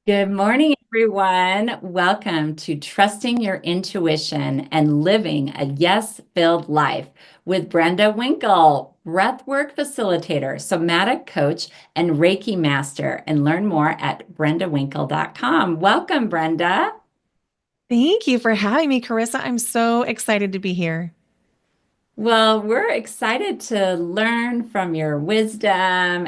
Good morning, everyone. Welcome to Trusting Your Intuition and Living a Yes-Filled Life with Brenda Winkle, breathwork facilitator, somatic coach, and Reiki master. And learn more at brendawinkle.com. Welcome, Brenda. Thank you for having me, Carissa. I'm so excited to be here. Well, we're excited to learn from your wisdom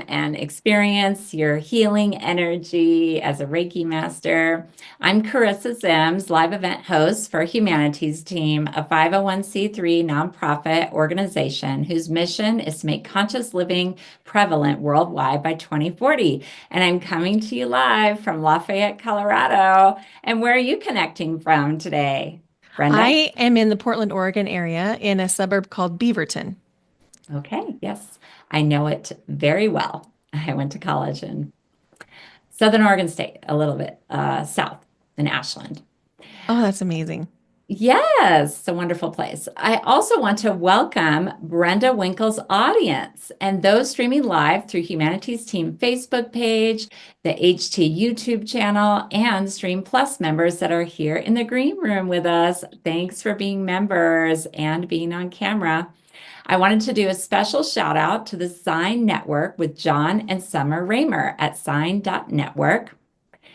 and experience your healing energy as a Reiki master. I'm Charissa Sims, live event host for Humanities Team, a 501c3 nonprofit organization whose mission is to make conscious living prevalent worldwide by 2040. And I'm coming to you live from Lafayette, Colorado. And where are you connecting from today, Brenda? I am in the Portland, Oregon area in a suburb called Beaverton. Okay, yes, I know it very well. I went to college in Southern Oregon State, a little bit south in Ashland. Oh, that's amazing. Yes, it's a wonderful place. I also want to welcome Brenda Winkle's audience and those streaming live through Humanities Team Facebook page, the HT YouTube channel, and Stream Plus members that are here in the green room with us. Thanks for being members and being on camera. I wanted to do a special shout out to the Sign Network with John and Summer Raymer at sign.network.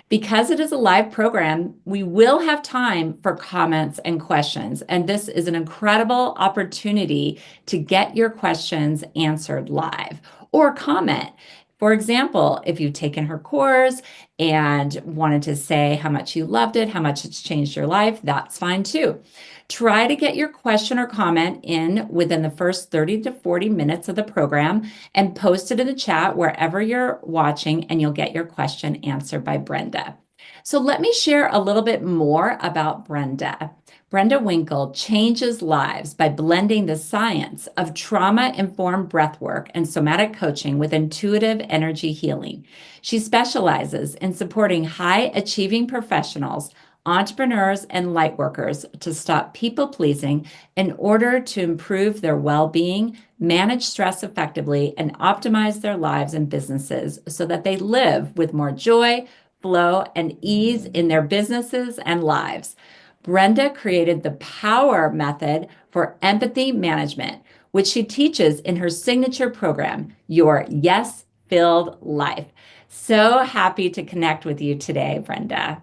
Because it is a live program, we will have time for comments and questions. And this is an incredible opportunity to get your questions answered live or comment. For example, if you've taken her course and wanted to say how much you loved it, how much it's changed your life, that's fine too. Try to get your question or comment in within the first 30 to 40 minutes of the program and post it in the chat wherever you're watching, and you'll get your question answered by Brenda. So let me share a little bit more about Brenda. Brenda Winkle changes lives by blending the science of trauma-informed breathwork and somatic coaching with intuitive energy healing. She specializes in supporting high-achieving professionals, entrepreneurs, and lightworkers to stop people pleasing in order to improve their well being, manage stress effectively, and optimize their lives and businesses so that they live with more joy, flow, and ease in their businesses and lives. Brenda created the Power Method for Empathy Management, which she teaches in her signature program, Your Yes Filled Life. So happy to connect with you today, Brenda.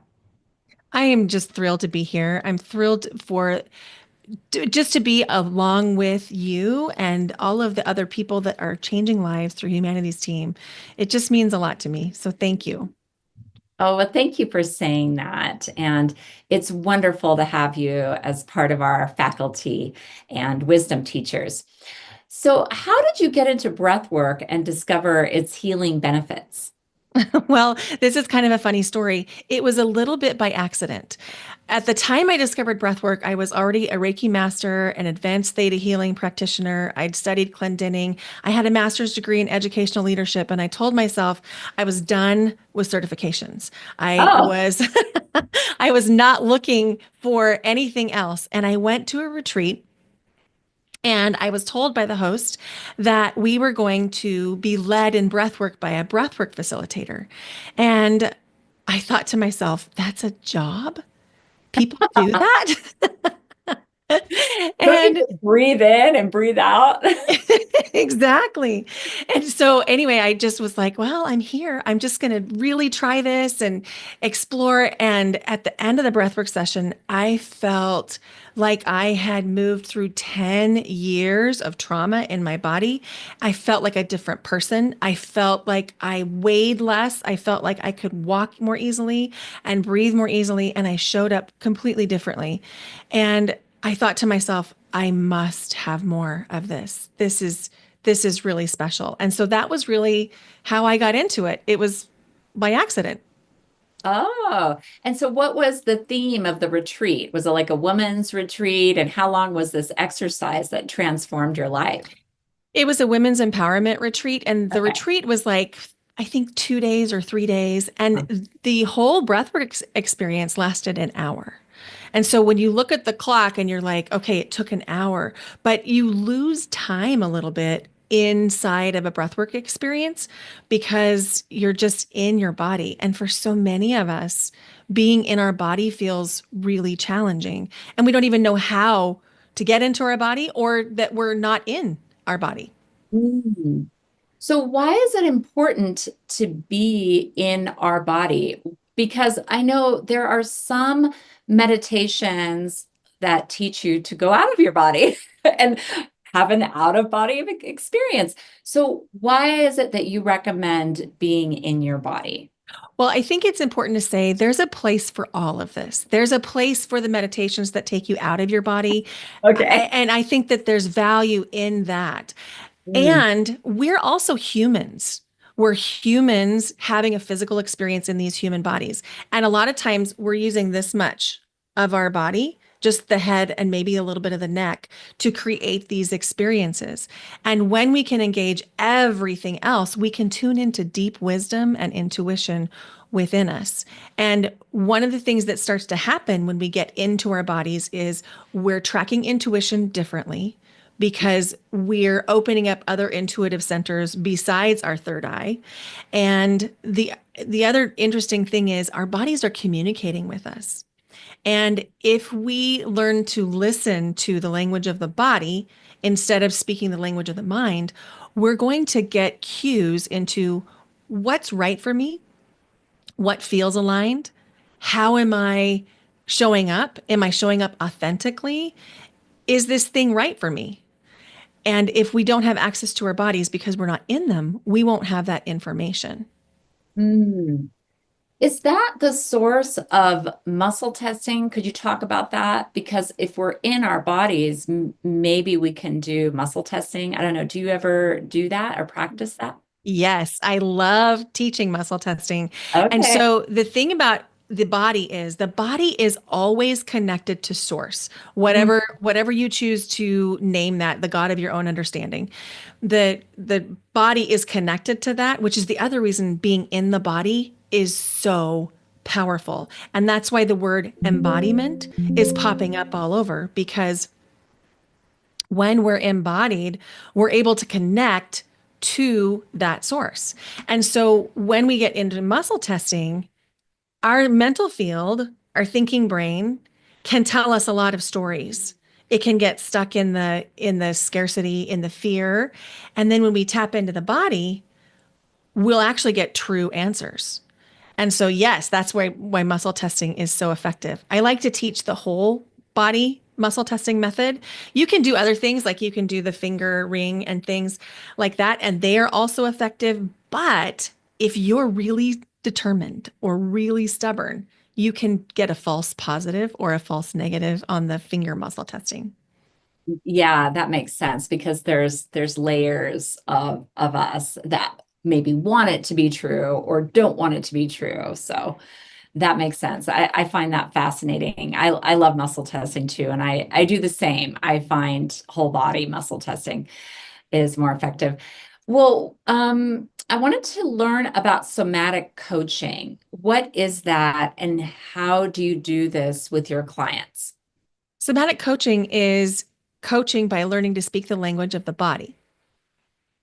I am just thrilled to be here. I'm thrilled for just to be along with you and all of the other people that are changing lives through Humanities Team. It just means a lot to me. So thank you. Oh, well, thank you for saying that. And it's wonderful to have you as part of our faculty and wisdom teachers. So, how did you get into breath work and discover its healing benefits? Well, this is kind of a funny story. It was a little bit by accident. At the time I discovered breathwork, I was already a Reiki master, an advanced theta healing practitioner. I'd studied Clendenning. I had a master's degree in educational leadership, and I told myself I was done with certifications. I Oh, was I was not looking for anything else, and I went to a retreat. And I was told by the host that we were going to be led in breathwork by a breathwork facilitator. And I thought to myself, that's a job? People do that? don't you And just breathe in and breathe out? exactly. And so, anyway, I just was like, well, I'm here. I'm just going to really try this and explore. And at the end of the breathwork session, I felt like I had moved through 10 years of trauma in my body. I felt like a different person. I felt like I weighed less. I felt like I could walk more easily and breathe more easily. And I showed up completely differently. And I thought to myself, I must have more of this. This is really special. And so that was really how I got into it. It was by accident. Oh, and so what was the theme of the retreat? Was it like a woman's retreat? And how long was this exercise that transformed your life? It was a women's empowerment retreat, and the Okay. retreat was like, I think 2 days or 3 days. And the whole breathwork experience lasted an hour. And so when you look at the clock and you're like, okay, it took an hour, but you lose time a little bit inside of a breathwork experience because you're just in your body. And for so many of us, being in our body feels really challenging. And we don't even know how to get into our body or that we're not in our body. Mm. So why is it important to be in our body? Because I know there are some meditations that teach you to go out of your body and have an out of body experience. So why is it that you recommend being in your body? Well, I think it's important to say there's a place for all of this. There's a place for the meditations that take you out of your body. Okay. And I think that there's value in that. Mm. And we're also humans. We're humans having a physical experience in these human bodies. And a lot of times we're using this much of our body, just the head and maybe a little bit of the neck, to create these experiences. And when we can engage everything else, we can tune into deep wisdom and intuition within us. And one of the things that starts to happen when we get into our bodies is we're tracking intuition differently because we're opening up other intuitive centers besides our third eye. And the other interesting thing is our bodies are communicating with us. And if we learn to listen to the language of the body instead of speaking the language of the mind, we're going to get cues into what's right for me, what feels aligned, how am I showing up? Am I showing up authentically? Is this thing right for me? And if we don't have access to our bodies because we're not in them, we won't have that information. Mm. Is that the source of muscle testing? Could you talk about that? Because if we're in our bodies, maybe we can do muscle testing. I don't know. Do you ever do that or practice that? Yes, I love teaching muscle testing. And Okay. so the thing about the body is always connected to source. Mm. Whatever you choose to name that, the God of your own understanding. The body is connected to that, which is the other reason being in the body is so powerful. And that's why the word embodiment is popping up all over because when we're embodied, we're able to connect to that source. And so when we get into muscle testing, our mental field, our thinking brain can tell us a lot of stories. It can get stuck in the scarcity, in the fear. And then when we tap into the body, we'll actually get true answers. And so, yes, that's why muscle testing is so effective. I like to teach the whole body muscle testing method. You can do other things, like you can do the finger ring and things like that, and they are also effective. But if you're really determined or really stubborn, you can get a false positive or a false negative on the finger muscle testing. Yeah, that makes sense because there's layers of us that maybe want it to be true or don't want it to be true. So that makes sense. I find that fascinating. I love muscle testing too, and I do the same. I find whole body muscle testing is more effective. Well, I wanted to learn about somatic coaching. What is that, and how do you do this with your clients? Somatic coaching is coaching by learning to speak the language of the body.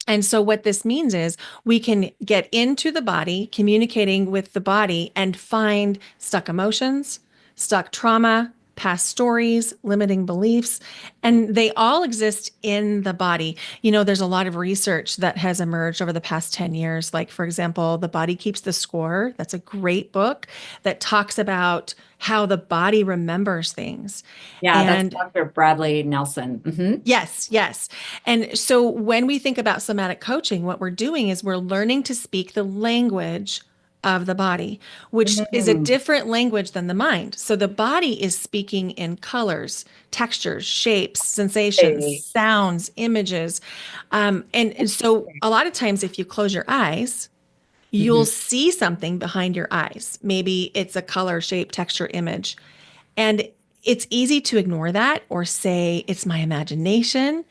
And so, what this means is we can get into the body, communicating with the body, and find stuck emotions, stuck trauma, past stories, limiting beliefs, and they all exist in the body. You know, there's a lot of research that has emerged over the past 10 years. Like, for example, The Body Keeps the Score. That's a great book that talks about how the body remembers things. Yeah, that's And Dr. Bradley Nelson. yes, yes. And so when we think about somatic coaching, what we're doing is we're learning to speak the language of the body, which is a Mm. different language than the mind. So the body is speaking in colors, textures, shapes, sensations, Hey. sounds, images. And so a lot of times, if you close your eyes, you'll Mhm. see something behind your eyes. Maybe it's a color, shape, texture, image. And it's easy to ignore that or say it's my imagination.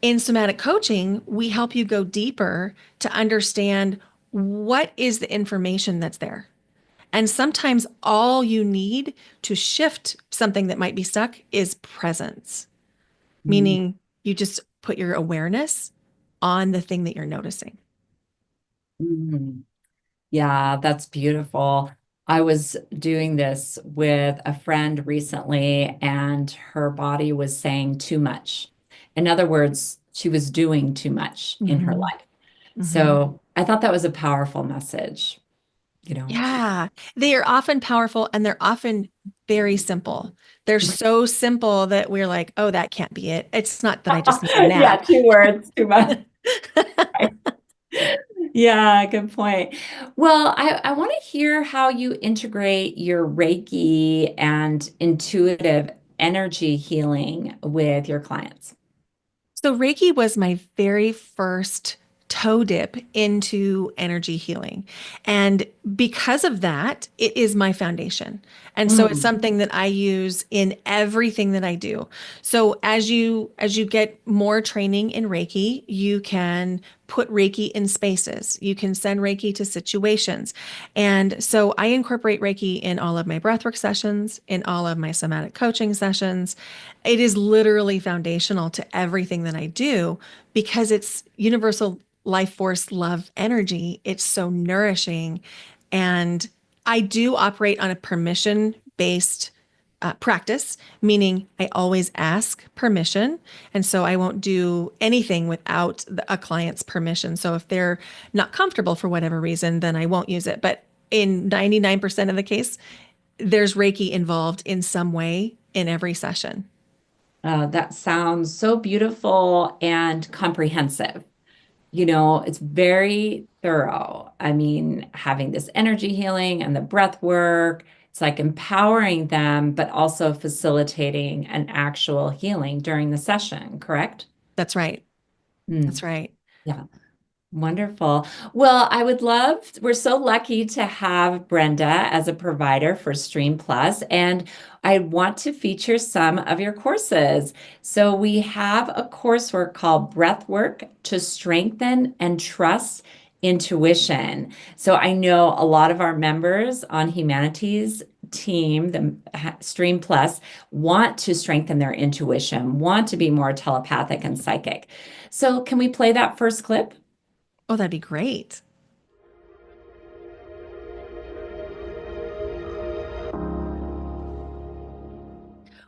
In somatic coaching, we help you go deeper to understand what is the information that's there. And sometimes all you need to shift something that might be stuck is presence, Mm. meaning you just put your awareness on the thing that you're noticing. Mm. Yeah, that's beautiful. I was doing this with a friend recently, and her body was saying too much. In other words, she was doing too much in her Hmm. life. Hmm. So I thought that was a powerful message, you know. Yeah, they are often powerful and they're often very simple. They're so simple that we're like, oh, that can't be it. It's not that I just need a Yeah, nap. 2 words, too much. Yeah, good point. Well, I want to hear how you integrate your Reiki and intuitive energy healing with your clients. So Reiki was my very first toe dip into energy healing. And because of that, it is my foundation. And so it's Mm. something that I use in everything that I do. So as you get more training in Reiki, you can put Reiki in spaces. You can send Reiki to situations. And so I incorporate Reiki in all of my breathwork sessions, in all of my somatic coaching sessions. It is literally foundational to everything that I do because it's universal life force love energy. It's so nourishing. And I do operate on a permission based practice, meaning I always ask permission. And so I won't do anything without a client's permission. So if they're not comfortable for whatever reason, then I won't use it. But in 99% of the case, there's Reiki involved in some way in every session. That sounds so beautiful and comprehensive. You know, it's very thorough. I mean, having this energy healing and the breath work, it's like empowering them, but also facilitating an actual healing during the session, correct? That's right. Mm, That's right. yeah. Wonderful. Well, I would love, we're so lucky to have Brenda as a provider for Stream Plus, and I want to feature some of your courses. So we have a coursework called Breathwork to Strengthen and Trust Intuition. So I know a lot of our members on Humanities team, the Stream Plus, want to strengthen their intuition, want to be more telepathic and psychic. So can we play that first clip? Oh, that'd be great.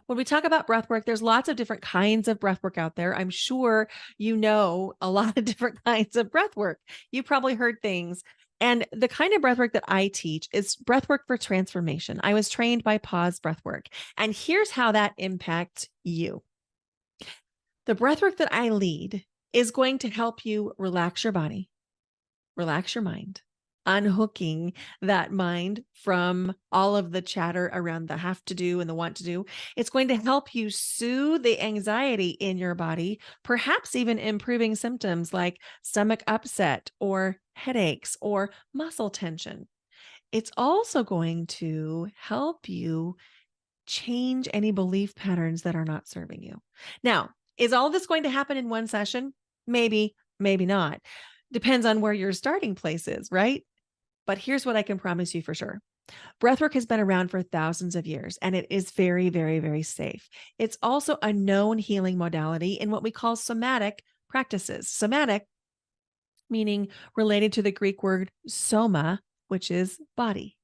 When we talk about breath work, there's lots of different kinds of breath work out there. I'm sure you know a lot of different kinds of breath work. You probably heard things. And the kind of breath work that I teach is breath work for transformation. I was trained by Pause Breathwork. And here's how that impacts you. The breath work that I lead is going to help you relax your body, relax your mind, unhooking that mind from all of the chatter around the have to do and the want to do. It's going to help you soothe the anxiety in your body, perhaps even improving symptoms like stomach upset or headaches or muscle tension. It's also going to help you change any belief patterns that are not serving you. Now, is all of this going to happen in one session? Maybe, maybe not. Depends on where your starting place is, right? But here's what I can promise you for sure. Breathwork has been around for thousands of years and it is very, very, very safe. It's also a known healing modality in what we call somatic practices. Somatic meaning related to the Greek word soma, which is body.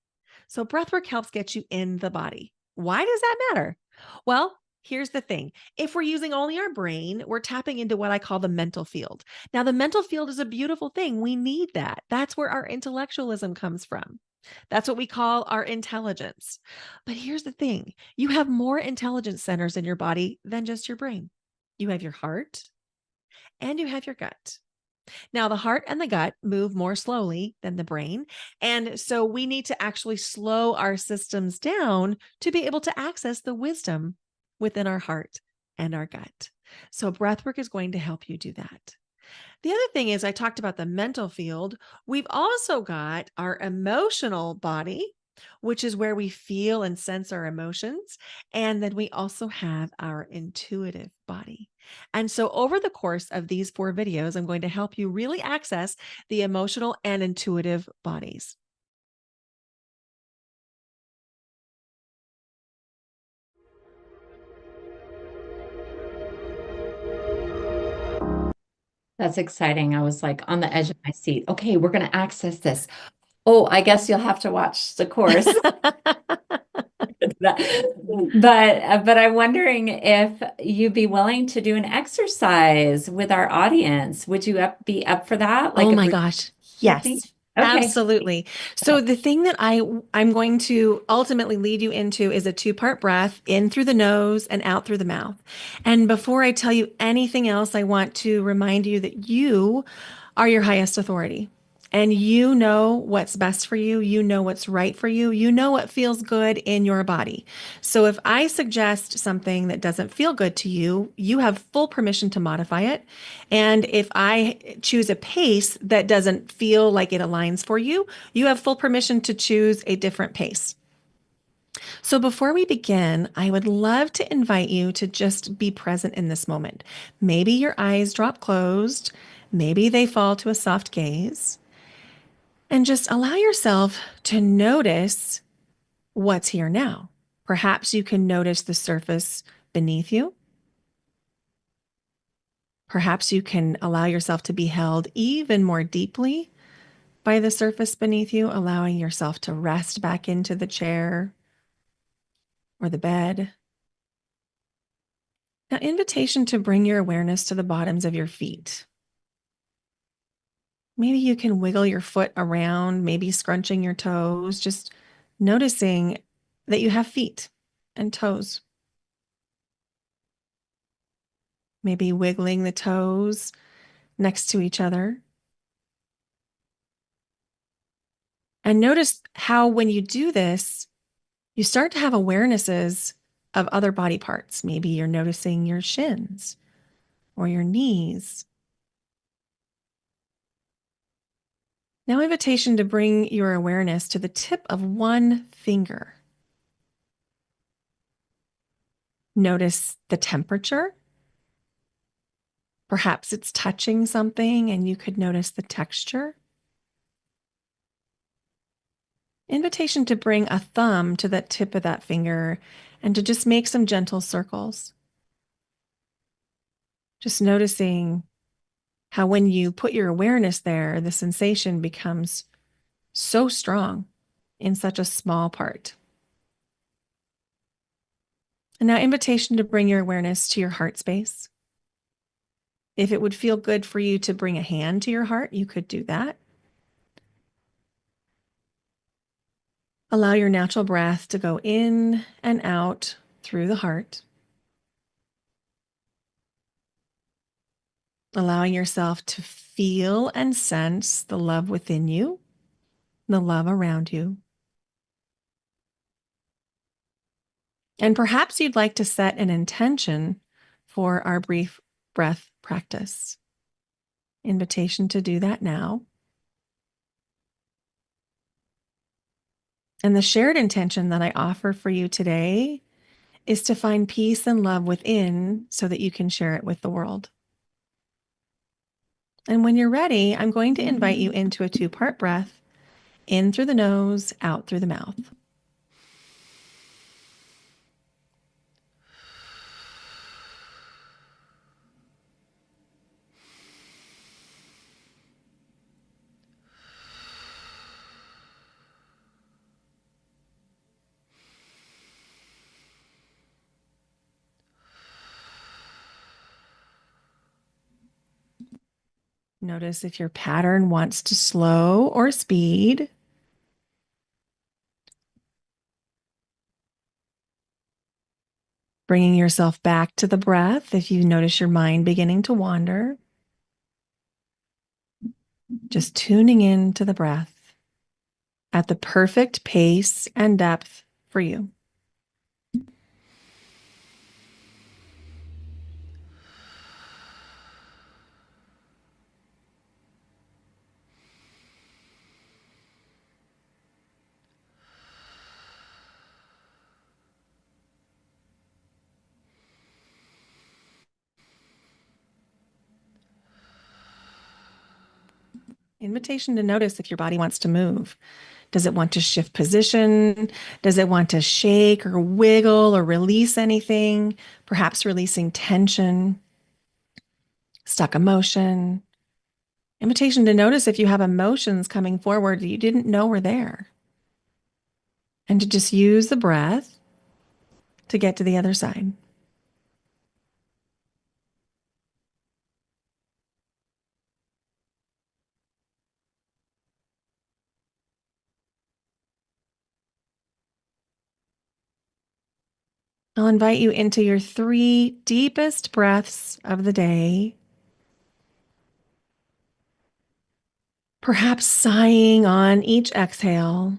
So breathwork helps get you in the body. Why does that matter? Well, here's the thing. If we're using only our brain, we're tapping into what I call the mental field. Now, the mental field is a beautiful thing. We need that. That's where our intellectualism comes from. That's what we call our intelligence. But here's the thing. You have more intelligence centers in your body than just your brain. You have your heart and you have your gut. Now, the heart and the gut move more slowly than the brain. And so we need to actually slow our systems down to be able to access the wisdom within our heart and our gut. So, breathwork is going to help you do that. The other thing is, I talked about the mental field. We've also got our emotional body, which is where we feel and sense our emotions. And then we also have our intuitive body. And so, over the course of these 4 videos, I'm going to help you really access the emotional and intuitive bodies. That's exciting. I was like on the edge of my seat. Okay, we're going to access this. Oh, I guess you'll have to watch the course. But I'm wondering if you'd be willing to do an exercise with our audience. Would you be up for that? Oh Like a my breathing gosh. technique? Yes, Okay. absolutely. So Okay. the thing that I'm going to ultimately lead you into is a two-part breath in through the nose and out through the mouth. And before I tell you anything else, I want to remind you that you are your highest authority. And you know what's best for you. You know what's right for you. You know what feels good in your body. So if I suggest something that doesn't feel good to you, you have full permission to modify it. And if I choose a pace that doesn't feel like it aligns for you, you have full permission to choose a different pace. So before we begin, I would love to invite you to just be present in this moment. Maybe your eyes drop closed, maybe they fall to a soft gaze, and just allow yourself to notice what's here now. Perhaps you can notice the surface beneath you. Perhaps you can allow yourself to be held even more deeply by the surface beneath you, allowing yourself to rest back into the chair or the bed. Now, invitation to bring your awareness to the bottoms of your feet. Maybe you can wiggle your foot around, maybe scrunching your toes, just noticing that you have feet and toes. Maybe wiggling the toes next to each other. And notice how, when you do this, you start to have awarenesses of other body parts. Maybe you're noticing your shins or your knees. Now, invitation to bring your awareness to the tip of one finger. Notice the temperature. Perhaps it's touching something and you could notice the texture. Invitation to bring a thumb to the tip of that finger and to just make some gentle circles. Just noticing how when you put your awareness there, the sensation becomes so strong in such a small part. And now, invitation to bring your awareness to your heart space. If it would feel good for you to bring a hand to your heart, you could do that. Allow your natural breath to go in and out through the heart. Allowing yourself to feel and sense the love within you, the love around you. And perhaps you'd like to set an intention for our brief breath practice. Invitation to do that now. And the shared intention that I offer for you today is to find peace and love within so that you can share it with the world. And when you're ready, I'm going to invite you into a two-part breath, in through the nose, out through the mouth. Notice if your pattern wants to slow or speed. Bringing yourself back to the breath if you notice your mind beginning to wander. Just tuning in to the breath at the perfect pace and depth for you. Invitation to notice if your body wants to move. Does it want to shift position? Does it want to shake or wiggle or release anything? Perhaps releasing tension, stuck emotion, Invitation to notice if you have emotions coming forward that you didn't know were there. And to just use the breath to get to the other side. I'll invite you into your 3 deepest breaths of the day. Perhaps sighing on each exhale.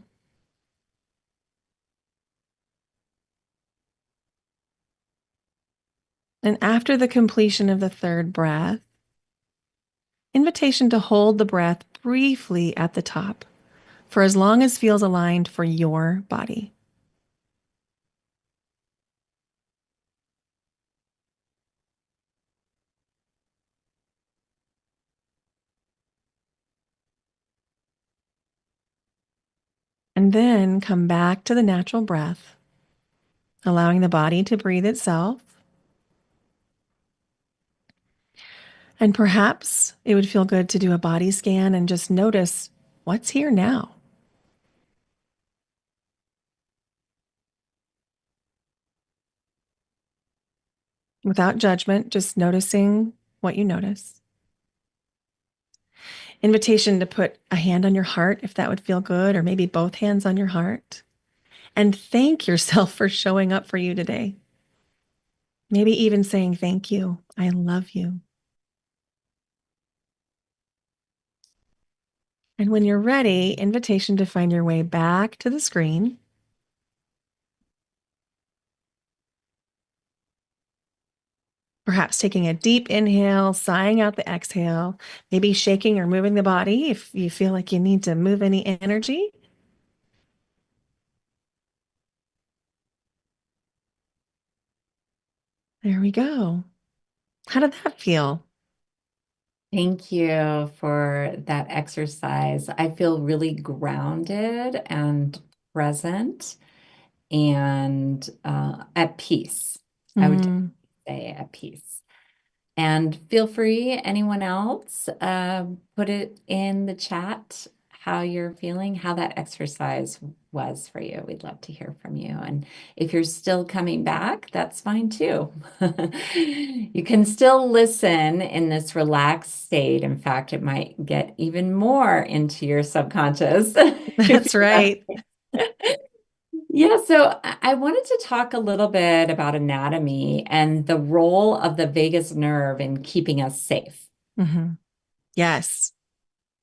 And after the completion of the third breath, invitation to hold the breath briefly at the top for as long as feels aligned for your body. And then come back to the natural breath, allowing the body to breathe itself. And perhaps it would feel good to do a body scan and just notice what's here now. Without judgment, just noticing what you notice. Invitation to put a hand on your heart if that would feel good, or maybe both hands on your heart. And thank yourself for showing up for you today. Maybe even saying thank you. I love you. And when you're ready, invitation to find your way back to the screen. Perhaps taking a deep inhale, sighing out the exhale, maybe shaking or moving the body if you feel like you need to move any energy. There we go. How did that feel? Thank you for that exercise. I feel really grounded and present and at peace. I would Mm, say at peace. And feel free, anyone else, put it in the chat how you're feeling, how that exercise was for you. We'd love to hear from you. And if you're still coming back, that's fine too. You can still listen in this relaxed state. In fact, it might get even more into your subconscious if that's right. yeah, so I wanted to talk a little bit about anatomy and the role of the vagus nerve in keeping us safe. Hmm. Yes.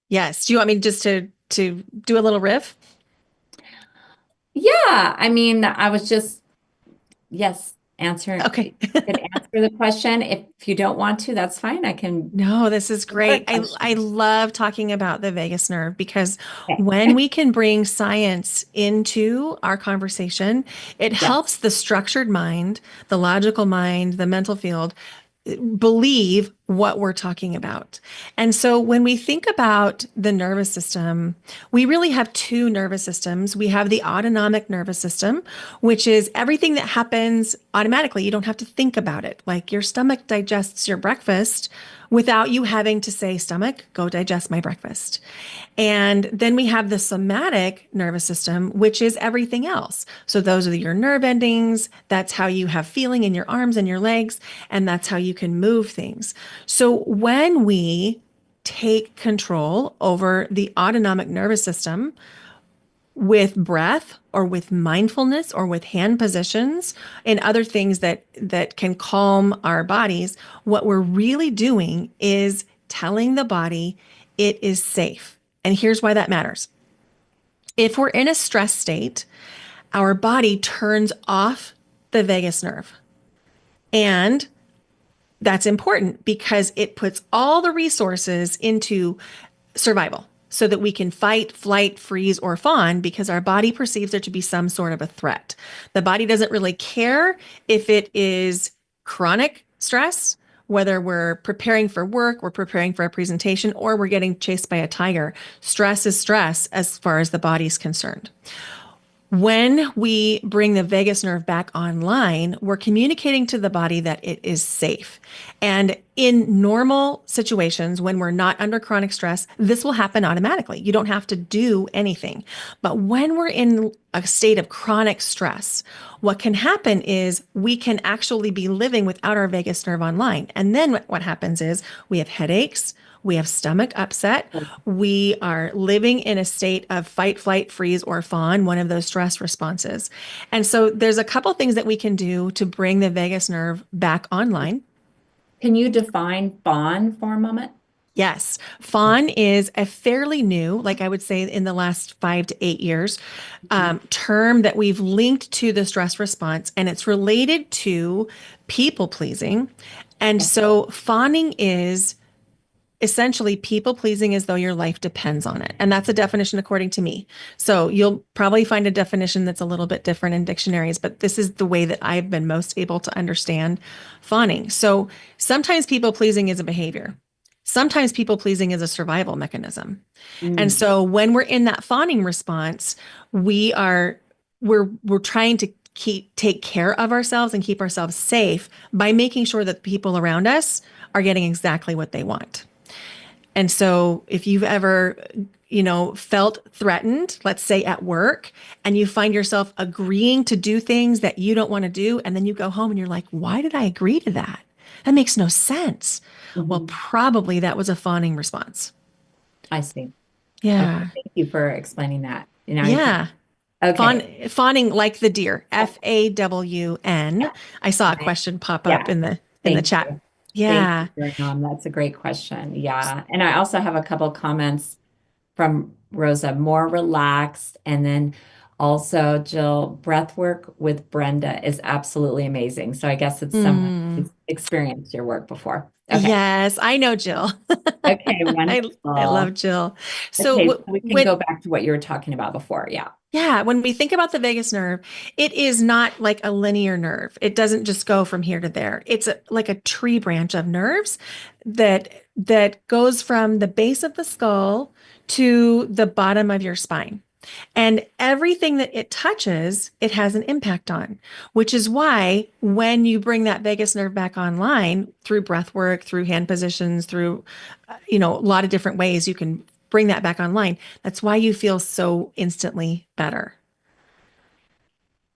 Yes. Do you want me just to do a little riff? Yeah, I mean, I was just, yes, Okay. could answer the question. If you don't want to, that's fine. I can No, this is another great. I question. love talking about the vagus nerve because when Okay. we can bring science into our conversation, it Yes. helps the structured mind, the logical mind, the mental field believe what we're talking about. And so when we think about the nervous system, we really have 2 nervous systems. We have the autonomic nervous system, which is everything that happens automatically. You don't have to think about it. Like your stomach digests your breakfast without you having to say, stomach, go digest my breakfast. And then we have the somatic nervous system, which is everything else. So those are your nerve endings. That's how you have feeling in your arms and your legs. And that's how you can move things. So when we take control over the autonomic nervous system with breath or with mindfulness or with hand positions and other things that can calm our bodies, what we're really doing is telling the body it is safe. And here's why that matters. If we're in a stress state, our body turns off the vagus nerve. And that's important because it puts all the resources into survival so that we can fight, flight, freeze, or fawn because our body perceives there to be some sort of a threat. The body doesn't really care if it is chronic stress, whether we're preparing for work, we're preparing for a presentation, or we're getting chased by a tiger. Stress is stress as far as the body's concerned. When we bring the vagus nerve back online, we're communicating to the body that it is safe. And in normal situations, when we're not under chronic stress, this will happen automatically. You don't have to do anything. But when we're in a state of chronic stress, what can happen is we can actually be living without our vagus nerve online. And then what happens is we have headaches. We have stomach upset. We are living in a state of fight, flight, freeze, or fawn, one of those stress responses. And so there's a couple things that we can do to bring the vagus nerve back online. Can you define fawn for a moment? Yes, fawn is a fairly new, like I would say in the last 5 to 8 years, term that we've linked to the stress response, and it's related to people pleasing. And so fawning is essentially people pleasing as though your life depends on it. And that's a definition according to me. So you'll probably find a definition that's a little bit different in dictionaries, but this is the way that I've been most able to understand fawning. So sometimes people pleasing is a behavior. Sometimes people pleasing is a survival mechanism. And Mm. so when we're in that fawning response, we're trying to take care of ourselves and keep ourselves safe by making sure that the people around us are getting exactly what they want. And so if you've ever, felt threatened, let's say at work, and you find yourself agreeing to do things that you don't want to do, and then you go home and you're like, why did I agree to that? That makes no sense. Well, Mhm. probably that was a fawning response. I see. Okay, Yeah. thank you for explaining that. Now you can. Yeah. Okay. Fawning like the deer, FAWN. I saw a Right. question pop up Yeah. in the Thank chat. you. Thank Yeah. you, That's a great question. Yeah. And I also have a couple comments from Rosa, more relaxed. And then also, Jill, breath work with Brenda is absolutely amazing. So I guess it's someone Mm. who's experienced your work before. Okay. Yes, I know Jill. Okay, I love wonderful. Jill. So Okay, so we can go back to what you were talking about before. Yeah. yeah, when we think about the vagus nerve, it is not like a linear nerve. It doesn't just go from here to there. It's like a tree branch of nerves that goes from the base of the skull to the bottom of your spine. And everything that it touches, it has an impact on, which is why when you bring that vagus nerve back online through breath work, through hand positions, through, a lot of different ways you can bring that back online. That's why you feel so instantly better.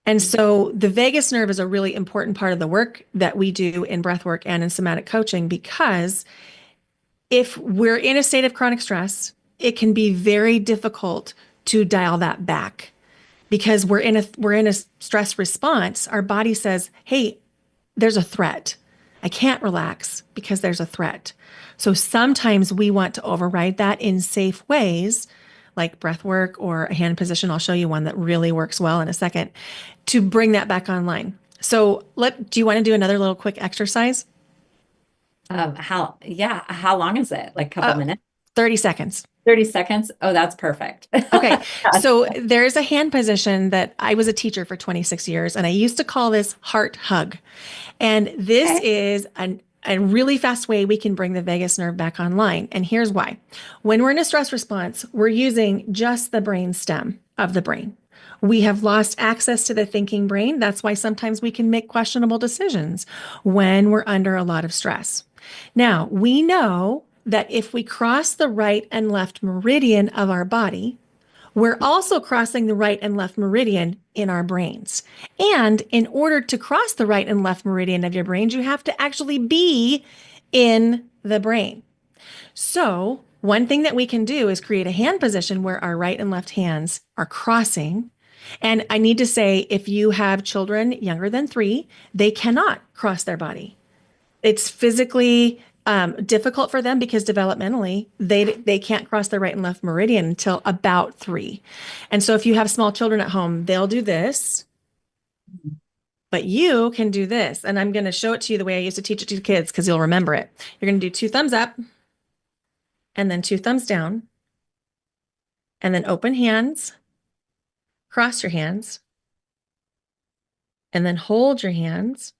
And so the vagus nerve is a really important part of the work that we do in breath work and in somatic coaching, because if we're in a state of chronic stress, it can be very difficult to dial that back because we're in a stress response. Our body says, "Hey, there's a threat. I can't relax because there's a threat." So sometimes we want to override that in safe ways, like breath work or a hand position. I'll show you one that really works well in a second to bring that back online. So do you want to do another little quick exercise? How long is it? Like a couple Uh, minutes? 30 seconds. 30 seconds? Oh, that's perfect. Okay, Yes. so there's a hand position that I was a teacher for 26 years, and I used to call this heart hug. And this Okay. is a really fast way we can bring the vagus nerve back online. And here's why. When we're in a stress response, we're using just the brain stem of the brain. We have lost access to the thinking brain. That's why sometimes we can make questionable decisions when we're under a lot of stress. Now, we know that if we cross the right and left meridian of our body, we're also crossing the right and left meridian in our brains. And in order to cross the right and left meridian of your brains, you have to actually be in the brain. So, one thing that we can do is create a hand position where our right and left hands are crossing. And I need to say, if you have children younger than 3, they cannot cross their body. It's physically difficult for them because developmentally they can't cross the right and left meridian until about 3. And so if you have small children at home, they'll do this, but you can do this. And I'm going to show it to you the way I used to teach it to kids because you'll remember it. You're going to do 2 thumbs up and then 2 thumbs down, and then open hands, cross your hands, and then hold your hands,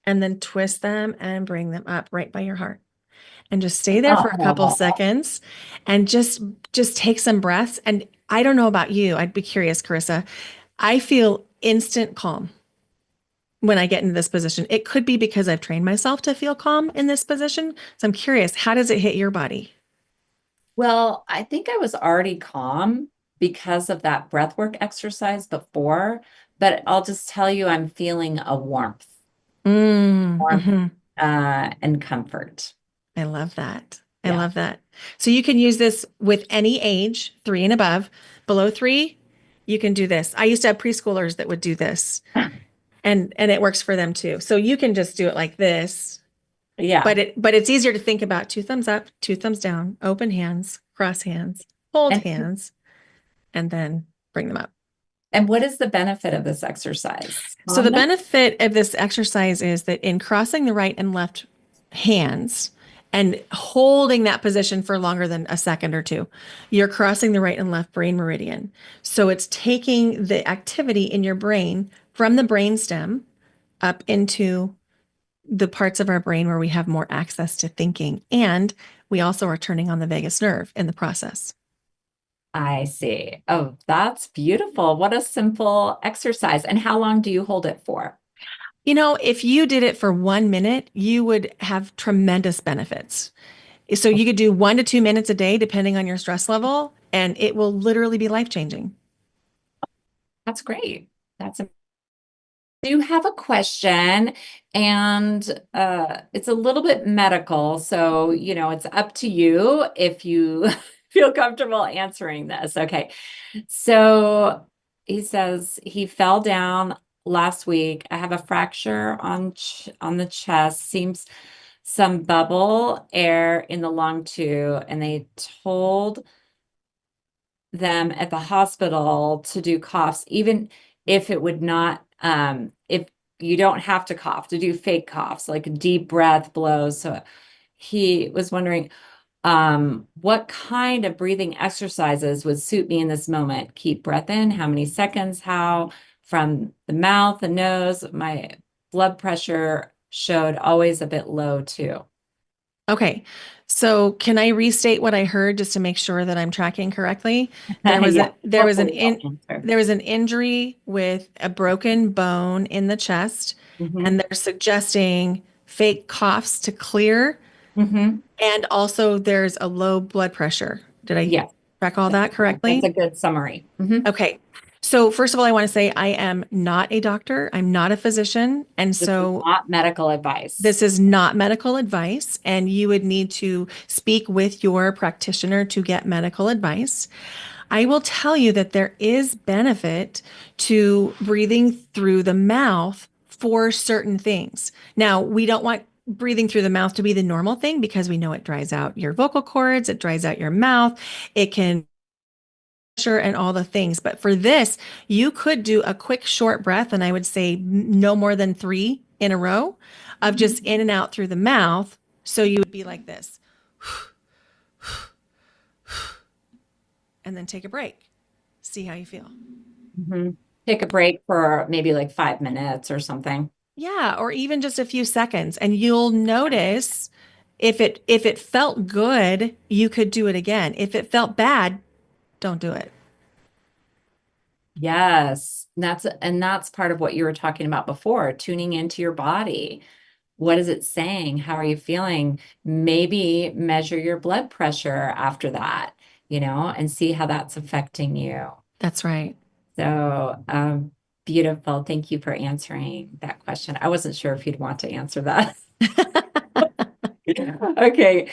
and then twist them and bring them up right by your heart. and just stay there for a couple Oh, seconds and just take some breaths. And I don't know about you. I'd be curious, Charissa. I feel instant calm when I get into this position. It could be because I've trained myself to feel calm in this position. So I'm curious, how does it hit your body? well, I think I was already calm because of that breathwork exercise before, but I'll just tell you, I'm feeling a warmth, Mhm. and comfort. I love that. I Yeah. love that. So you can use this with any age, 3 and above. Below 3, you can do this. I used to have preschoolers that would do this, and it works for them too. So you can just do it like this, Yeah. but it's easier to think about 2 thumbs up, 2 thumbs down, open hands, cross hands, hold And hands, and then bring them up. and what is the benefit of this exercise? So the Calmness? benefit of this exercise is that in crossing the right and left hands and holding that position for longer than a second or two, you're crossing the right and left brain meridian. So it's taking the activity in your brain from the brainstem up into the parts of our brain where we have more access to thinking. And we also are turning on the vagus nerve in the process. I see. Oh, that's beautiful. What a simple exercise. And how long do you hold it for? You know, if you did it for 1 minute, you would have tremendous benefits. So you could do 1 to 2 minutes a day, depending on your stress level, and it will literally be life changing. That's great. That's a do have a question, and it's a little bit medical, so it's up to you if you feel comfortable answering this. Okay. So he says he fell down last week. I have a fracture on the chest. Seems some bubble air in the lung too, and they told them at the hospital to do coughs, even if it would not, if you don't have to cough, to do fake coughs, like deep breath blows. So he was wondering, what kind of breathing exercises would suit me in this moment? Keep breath in, how many seconds, how from the mouth, the nose. My blood pressure showed always a bit low too. Okay. So can I restate what I heard just to make sure that I'm tracking correctly? There was Yeah, a there was an hopefully in I'll answer. there was an injury with a broken bone in the chest, Hmm. and they're suggesting fake coughs to clear, Hmm. and also there's a low blood pressure. Did I Yeah, track all that that's correctly? a good summary. Hmm. Okay. So first of all, I want to say I am not a doctor. I'm not a physician. And This is so not medical advice. this is not medical advice, and you would need to speak with your practitioner to get medical advice. I will tell you that there is benefit to breathing through the mouth for certain things. Now, we don't want breathing through the mouth to be the normal thing because we know it dries out your vocal cords, it dries out your mouth, it can and all the things. But for this, you could do a quick short breath, and I would say no more than 3 in a row of just in and out through the mouth. So you would be like this, and then take a break. See how you feel. Hmm. Take a break for maybe like 5 minutes or something. Yeah, or even just a few seconds, and you'll notice if it felt good, you could do it again. If it felt bad, don't do it. Yes, and that's part of what you were talking about before, tuning into your body. What is it saying? How are you feeling? Maybe measure your blood pressure after that, and see how that's affecting you. That's right. So, beautiful. Thank you for answering that question. I wasn't sure if you'd want to answer that. Okay,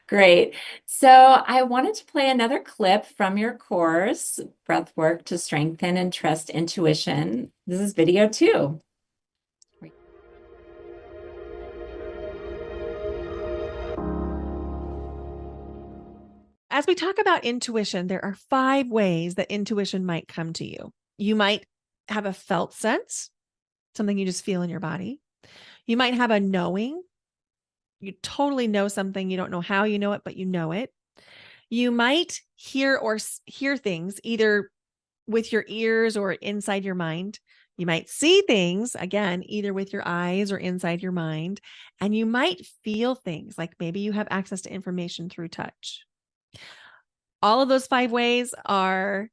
great. So I wanted to play another clip from your course, Breathwork to Strengthen and Trust Intuition. This is video 2. As we talk about intuition, there are 5 ways that intuition might come to you. You might have a felt sense, something you just feel in your body. You might have a knowing. You totally know something. You don't know how you know it, but you know it. You might hear things either with your ears or inside your mind. You might see things, again, either with your eyes or inside your mind, and you might feel things like maybe you have access to information through touch. All of those 5 ways are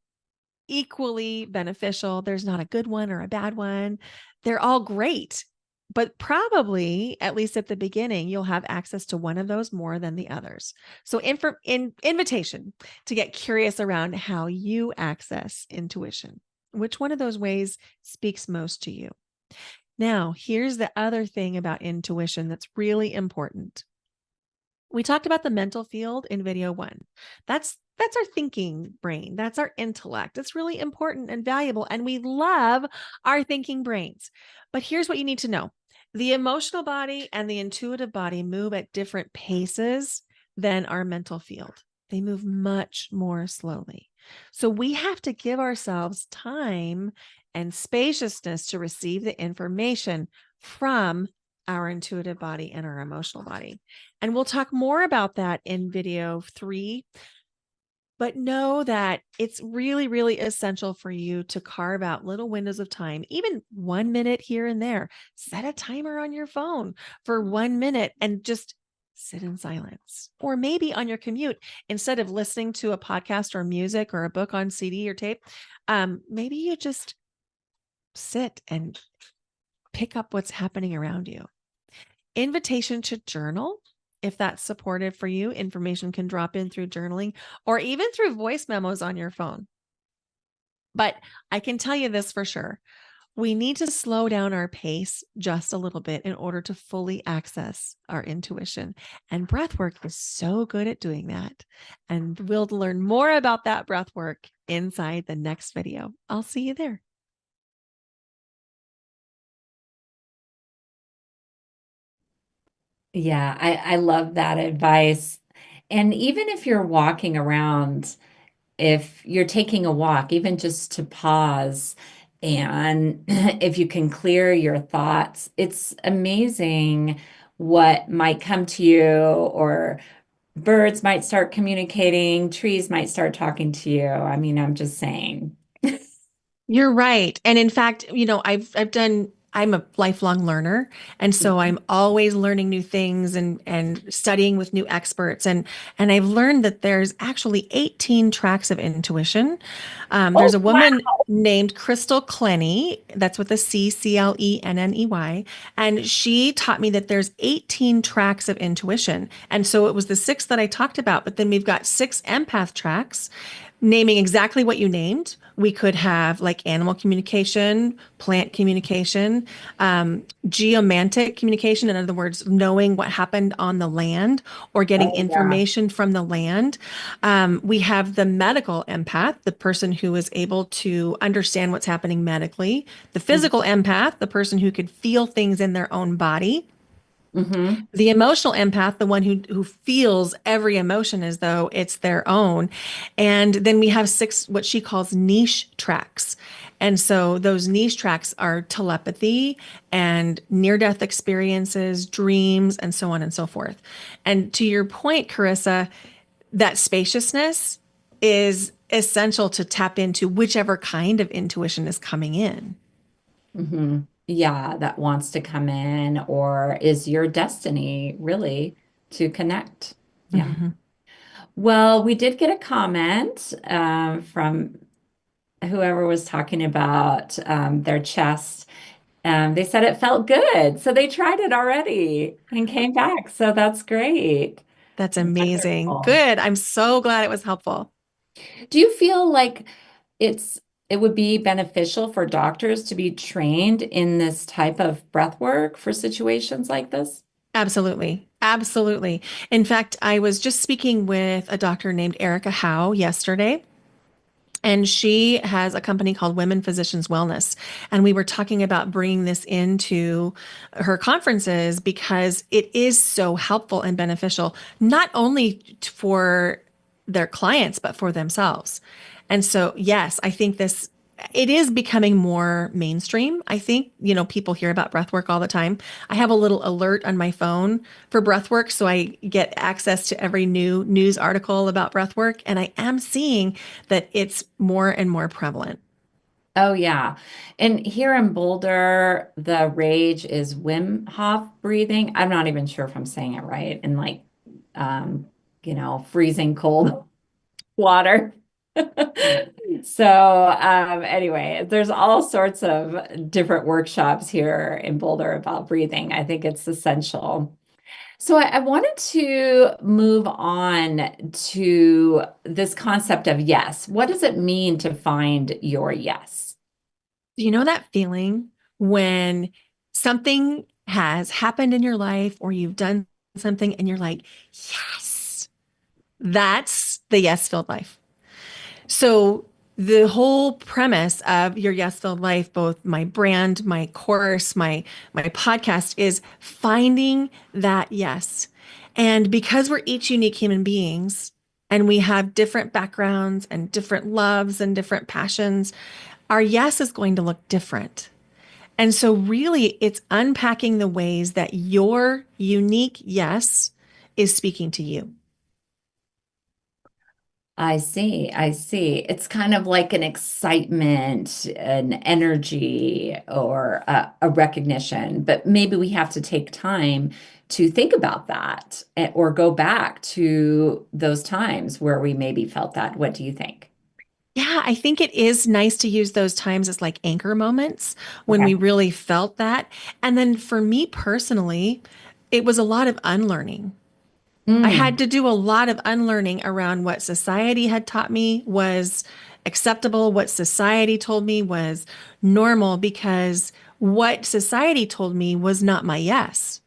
equally beneficial. There's not a good one or a bad one. They're all great, but probably, at least at the beginning, you'll have access to one of those more than the others. So, invitation to get curious around how you access intuition. Which one of those ways speaks most to you? Now, here's the other thing about intuition that's really important. We talked about the mental field in video 1. That's our thinking brain. That's our intellect. It's really important and valuable, and we love our thinking brains. But here's what you need to know. The emotional body and the intuitive body move at different paces than our mental field. They move much more slowly. So we have to give ourselves time and spaciousness to receive the information from our intuitive body and our emotional body. And we'll talk more about that in video 3. But know that it's really, really essential for you to carve out little windows of time, even 1 minute here and there. Set a timer on your phone for 1 minute and just sit in silence. Or maybe on your commute, instead of listening to a podcast or music or a book on CD or tape, maybe you just sit and pick up what's happening around you. Invitation to journal. If that's supportive for you, information can drop in through journaling or even through voice memos on your phone. But I can tell you this for sure. We need to slow down our pace just a little bit in order to fully access our intuition. And breath work is so good at doing that. And we'll learn more about that breath work inside the next video. I'll see you there. Yeah, I love that advice. And even if you're walking around, if you're taking a walk, even just to pause, and if you can clear your thoughts, it's amazing what might come to you, or birds might start communicating, trees might start talking to you. I mean, I'm just saying. You're right. And in fact, I'm a lifelong learner. And so I'm always learning new things and studying with new experts. And I've learned that there's actually 18 tracks of intuition. Oh, There's a wow. woman named Crystal Clenny, that's with a C, Clenney. And she taught me that there's 18 tracks of intuition. And so it was the 6 that I talked about, but then we've got 6 empath tracks naming exactly what you named. We could have like animal communication, plant communication, geomantic communication. In other words, knowing what happened on the land or getting Oh, yeah. information from the land. We have the medical empath, the person who is able to understand what's happening medically. The physical empath, the person who could feel things in their own body. Mm-hmm. The emotional empath, the one who feels every emotion as though it's their own. And then we have 6, what she calls niche tracks. And so those niche tracks are telepathy and near-death experiences, dreams, and so on and so forth. And to your point, Charissa, that spaciousness is essential to tap into whichever kind of intuition is coming in. Mm-hmm. Yeah, that wants to come in, or is your destiny really to connect? Yeah. Mhm. Well, we did get a comment from whoever was talking about their chest. They said it felt good. So they tried it already and came back. So that's great. That's amazing. Wonderful. Good. I'm so glad it was helpful. Do you feel like it's it would be beneficial for doctors to be trained in this type of breath work for situations like this? Absolutely. Absolutely. In fact, I was just speaking with a doctor named Erica Howe yesterday, and she has a company called Women Physicians Wellness. And we were talking about bringing this into her conferences because it is so helpful and beneficial, not only for their clients, but for themselves. And so, yes, I think it is becoming more mainstream. I think, people hear about breath work all the time. I have a little alert on my phone for breath work, so I get access to every new news article about breath work. And I am seeing that it's more and more prevalent. Oh, yeah. And here in Boulder, the rage is Wim Hof breathing. I'm not even sure if I'm saying it right. And like, um, freezing cold water. So, anyway, there's all sorts of different workshops here in Boulder about breathing. I think it's essential. So, I wanted to move on to this concept of yes. What does it mean to find your yes? You know that feeling when something has happened in your life or you've done something and you're like, yes, that's the yes filled life. So, the whole premise of your yes filled life, both my brand, my course, my podcast is finding that yes. And because we're each unique human beings and we have different backgrounds and different loves and different passions, our yes is going to look different. And so, really, it's unpacking the ways that your unique yes is speaking to you. I see. I see. It's kind of like an excitement, an energy, or a recognition, but maybe we have to take time to think about that or go back to those times where we maybe felt that. What do you think? Yeah, I think it is nice to use those times as like anchor moments when we Okay. really felt that. And then for me personally, it was a lot of unlearning. I had Mm, to do a lot of unlearning around what society had taught me was acceptable, what society told me was normal, because what society told me was not my yes.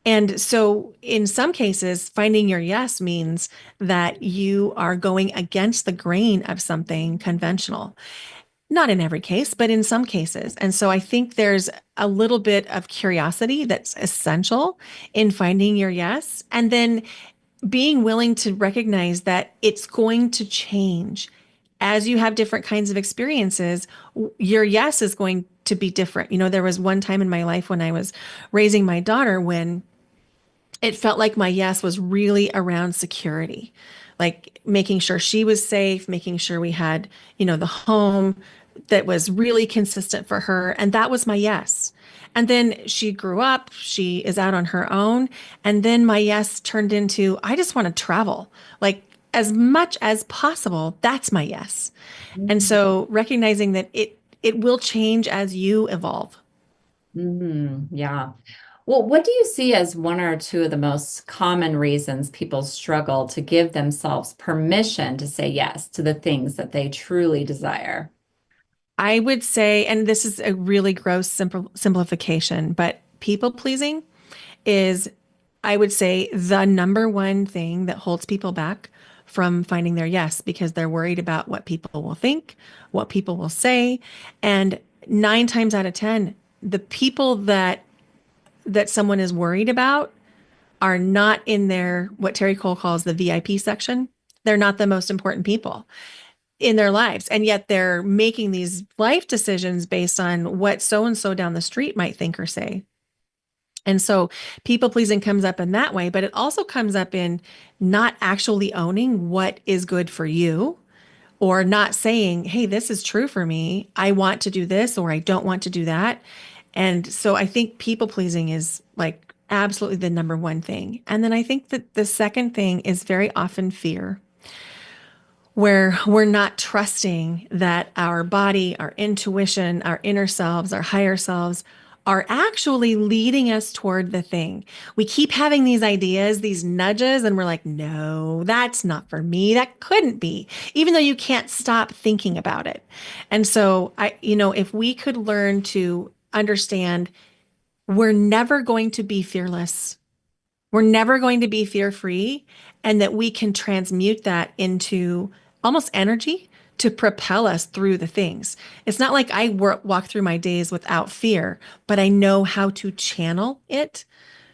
And so, in some cases, finding your yes means that you are going against the grain of something conventional. Not in every case, but in some cases. And so, I think there's a little bit of curiosity that's essential in finding your yes. And then being willing to recognize that it's going to change. As you have different kinds of experiences, your yes is going to be different. You know, there was one time in my life when I was raising my daughter when it felt like my yes was really around security, like making sure she was safe, making sure we had, the home that was really consistent for her. And that was my yes. And then she grew up, she is out on her own. And then my yes turned into, I just want to travel, like as much as possible. That's my yes. And so recognizing that it will change as you evolve. yeah. Well, what do you see as one or two of the most common reasons people struggle to give themselves permission to say yes to the things that they truly desire? I would say, and this is a really gross simplification, but people pleasing is, I would say, the number one thing that holds people back from finding their yes because they're worried about what people will think, what people will say. And nine times out of 10, the people that someone is worried about are not in their, what Terry Cole calls the VIP section. They're not the most important people in their lives. And yet they're making these life decisions based on what so and so down the street might think or say. And so people pleasing comes up in that way, but it also comes up in not actually owning what is good for you or not saying, hey, this is true for me. I want to do this or I don't want to do that. And so I think people pleasing is like absolutely the number one thing. And then I think that the second thing is very often fear, where we're not trusting that our body, our intuition, our inner selves, our higher selves are actually leading us toward the thing. We keep having these ideas, these nudges, and we're like, no, that's not for me. That couldn't be, even though you can't stop thinking about it. And so if we could learn to understand we're never going to be fearless, we're never going to be fear free, and that we can transmute that into almost energy to propel us through the things. It's not like I walk through my days without fear, but I know how to channel it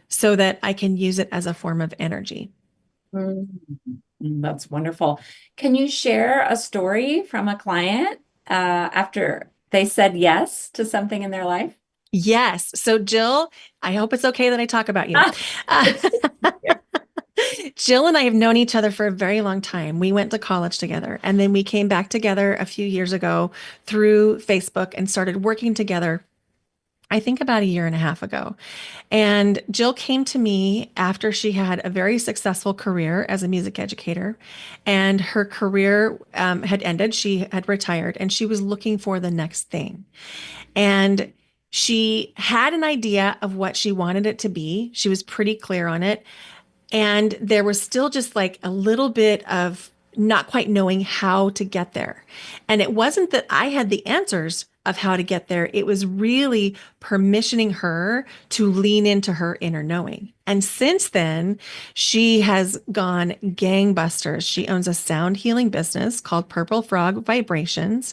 so that I can use it as a form of energy. Mm, that's wonderful. Can you share a story from a client after they said yes to something in their life? Yes. So, Jill, I hope it's okay that I talk about you. Ah, Uh, it's good to hear. Jill and I have known each other for a very long time. We went to college together, and then we came back together a few years ago through Facebook and started working together, I think about a year and a half ago. And Jill came to me after she had a very successful career as a music educator, and her career had ended. She had retired, and she was looking for the next thing. And she had an idea of what she wanted it to be. She was pretty clear on it. And there was still just like a little bit of not quite knowing how to get there. And it wasn't that I had the answers of how to get there. It was really permissioning her to lean into her inner knowing. And since then, she has gone gangbusters. She owns a sound healing business called Purple Frog Vibrations.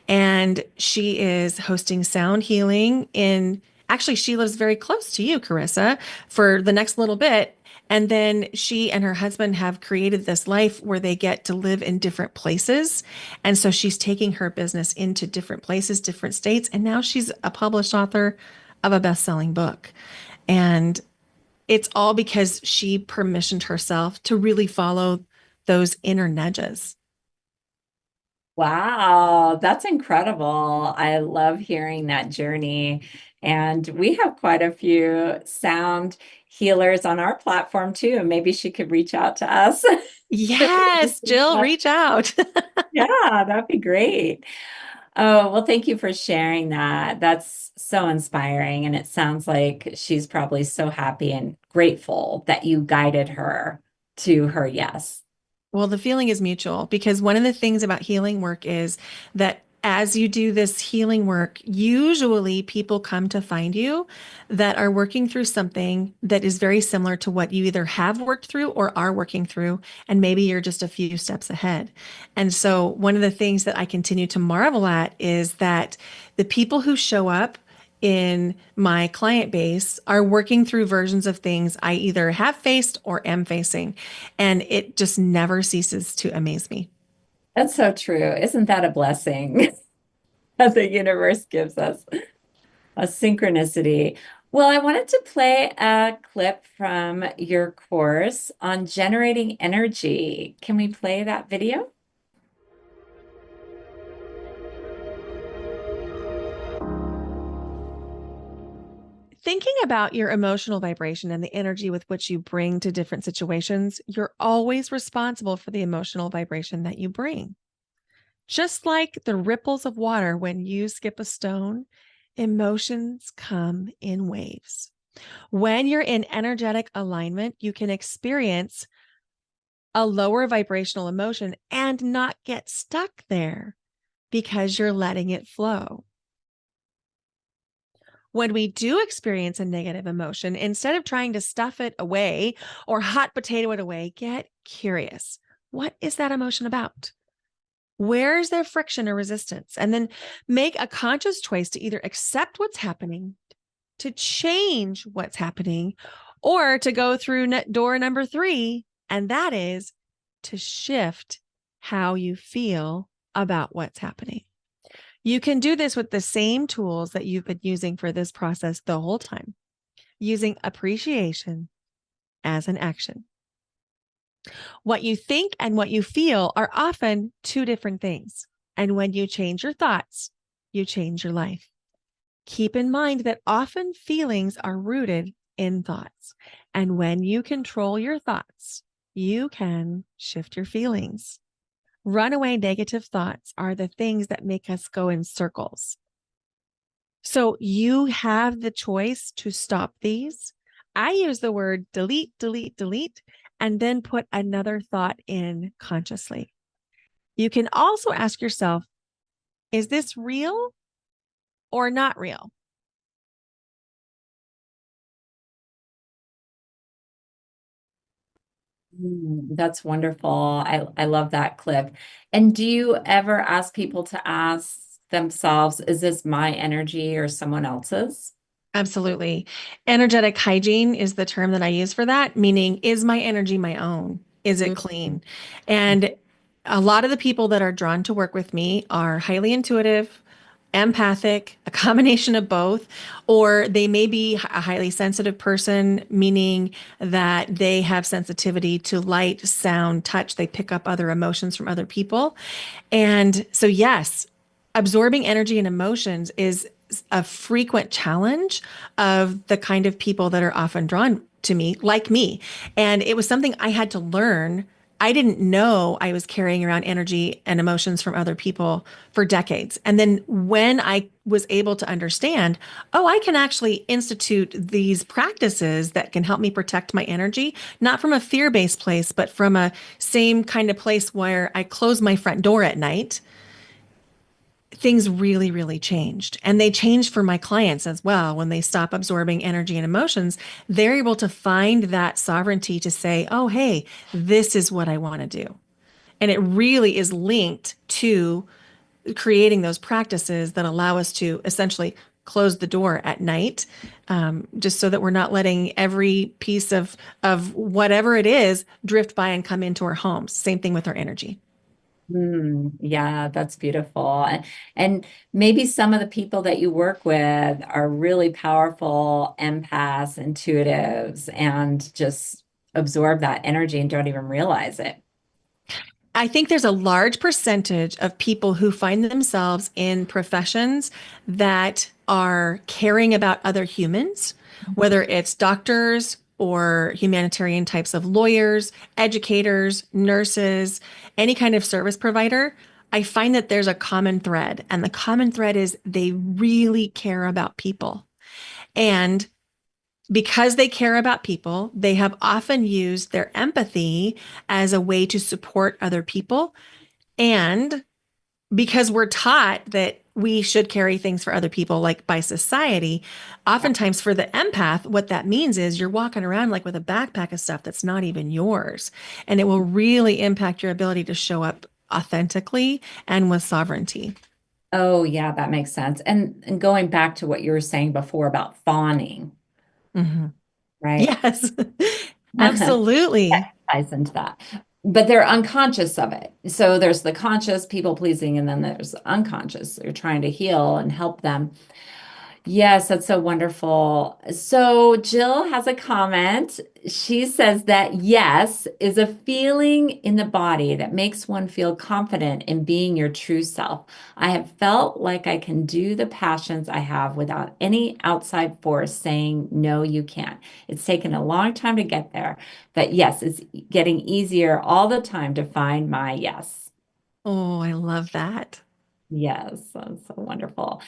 And she is hosting sound healing in, actually, she lives very close to you, Charissa, for the next little bit. And then she and her husband have created this life where they get to live in different places. And so she's taking her business into different places, different states. And now she's a published author of a best-selling book. And it's all because she permissioned herself to really follow those inner nudges. Wow, that's incredible. I love hearing that journey. And we have quite a few sound healers on our platform too. Maybe she could reach out to us. Yes, Jill, reach out. Yeah, that'd be great. Oh, well, thank you for sharing that. That's so inspiring. And it sounds like she's probably so happy and grateful that you guided her to her yes. Well, the feeling is mutual because one of the things about healing work is that as you do this healing work, usually people come to find you that are working through something that is very similar to what you either have worked through or are working through. And maybe you're just a few steps ahead. And so, one of the things that I continue to marvel at is that the people who show up in my client base are working through versions of things I either have faced or am facing. And it just never ceases to amaze me. That's so true. Isn't that a blessing that the universe gives us? A synchronicity. Well, I wanted to play a clip from your course on generating energy. Can we play that video? Thinking about your emotional vibration and the energy with which you bring to different situations, you're always responsible for the emotional vibration that you bring. Just like the ripples of water when you skip a stone, emotions come in waves. When you're in energetic alignment, you can experience a lower vibrational emotion and not get stuck there because you're letting it flow. When we do experience a negative emotion, instead of trying to stuff it away or hot potato it away, get curious. What is that emotion about? Where is there friction or resistance? And then make a conscious choice to either accept what's happening, to change what's happening, or to go through door number 3, and that is to shift how you feel about what's happening. You can do this with the same tools that you've been using for this process the whole time, using appreciation as an action. What you think and what you feel are often two different things. And when you change your thoughts, you change your life. Keep in mind that often feelings are rooted in thoughts. And when you control your thoughts, you can shift your feelings. Runaway negative thoughts are the things that make us go in circles. So you have the choice to stop these. I use the word delete, delete, delete, and then put another thought in consciously. You can also ask yourself, is this real or not real? That's wonderful. I love that clip. And do you ever ask people to ask themselves, is this my energy or someone else's? Absolutely. Energetic hygiene is the term that I use for that, meaning, is my energy my own? Is it clean? And a lot of the people that are drawn to work with me are highly intuitive, empathic, a combination of both, or they may be a highly sensitive person, meaning that they have sensitivity to light, sound, touch. They pick up other emotions from other people. And so, yes, absorbing energy and emotions is a frequent challenge of the kind of people that are often drawn to me, like me. And it was something I had to learn. I didn't know I was carrying around energy and emotions from other people for decades. And then when I was able to understand, oh, I can actually institute these practices that can help me protect my energy, not from a fear-based place, but from a same kind of place where I close my front door at night, things really, really changed. And they changed for my clients as well. When they stop absorbing energy and emotions, they're able to find that sovereignty to say, oh, hey, this is what I want to do. And it really is linked to creating those practices that allow us to essentially close the door at night, just so that we're not letting every piece of whatever it is drift by and come into our homes. Same thing with our energy. Yeah, that's beautiful. And maybe some of the people that you work with are really powerful empaths, intuitives, and just absorb that energy and don't even realize it. I think there's a large percentage of people who find themselves in professions that are caring about other humans, whether it's doctors or humanitarian types of lawyers, educators, nurses, any kind of service provider. I find that there's a common thread, and the common thread is they really care about people. And because they care about people, they have often used their empathy as a way to support other people. And because we're taught that we should carry things for other people, like by society, oftentimes for the empath, what that means is you're walking around like with a backpack of stuff that's not even yours. And it will really impact your ability to show up authentically and with sovereignty. Oh, yeah, that makes sense. And going back to what you were saying before about fawning, Mhm. right? Yes, That absolutely. ties into that. But they're unconscious of it. So there's the conscious people pleasing, and then there's unconscious. You're trying to heal and help them. Yes, that's so wonderful. So Jill has a comment. She says that yes is a feeling in the body that makes one feel confident in being your true self. I have felt like I can do the passions I have without any outside force saying, no, you can't. It's taken a long time to get there, but yes, it's getting easier all the time to find my yes. Oh, I love that. Yes, that's so wonderful.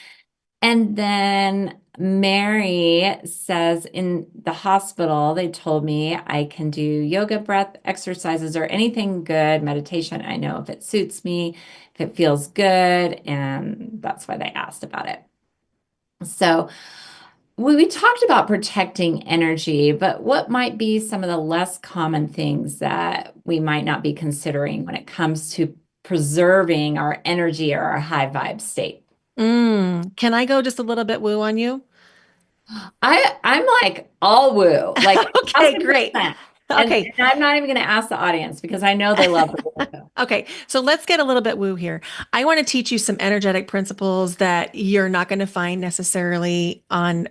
And then Mary says in the hospital, they told me I can do yoga, breath exercises, or anything good, meditation. I know if it suits me, if it feels good. And that's why they asked about it. So we talked about protecting energy, but what might be some of the less common things that we might not be considering when it comes to preserving our energy or our high vibe state? Can I go just a little bit woo on you? I'm like all woo, like Okay, great. 1,000%. And Okay. I'm not even going to ask the audience because I know they love the woo. Okay, so let's get a little bit woo here. I want to teach you some energetic principles that you're not going to find necessarily on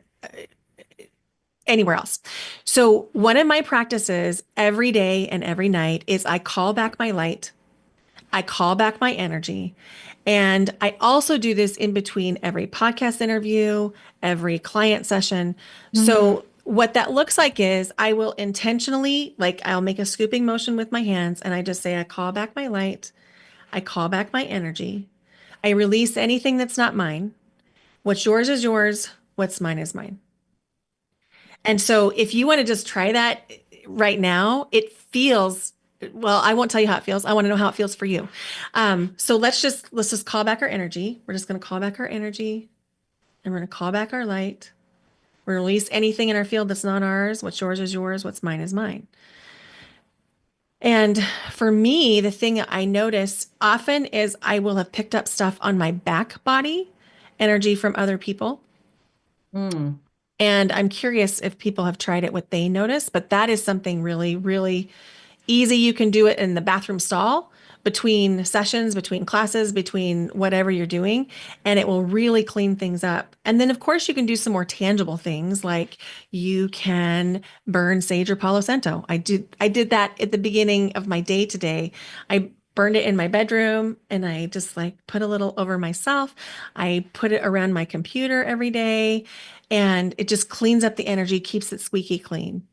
anywhere else. So, one of my practices every day and every night is I call back my light, I call back my energy. And I also do this in between every podcast interview, every client session. Mhm. So, what that looks like is I will intentionally, like, I'll make a scooping motion with my hands and I just say, I call back my light, I call back my energy, I release anything that's not mine. What's yours is yours, what's mine is mine. And so, if you want to just try that right now, it feels well. I won't tell you how it feels. I want to know how it feels for you. So let's just call back our energy. We're just going to call back our energy, and we're going to call back our light. We're going to release anything in our field that's not ours. What's yours is yours. What's mine is mine. And for me, the thing I notice often is I will have picked up stuff on my back body, energy from other people. Mm. And I'm curious if people have tried it, what they notice, but that is something really, really easy. You can do it in the bathroom stall between sessions, between classes, between whatever you're doing, and it will really clean things up. And then, of course, you can do some more tangible things like you can burn sage or Palo Santo. I did that at the beginning of my day today. I burned it in my bedroom and I just like put a little over myself. I put it around my computer every day and it just cleans up the energy, keeps it squeaky clean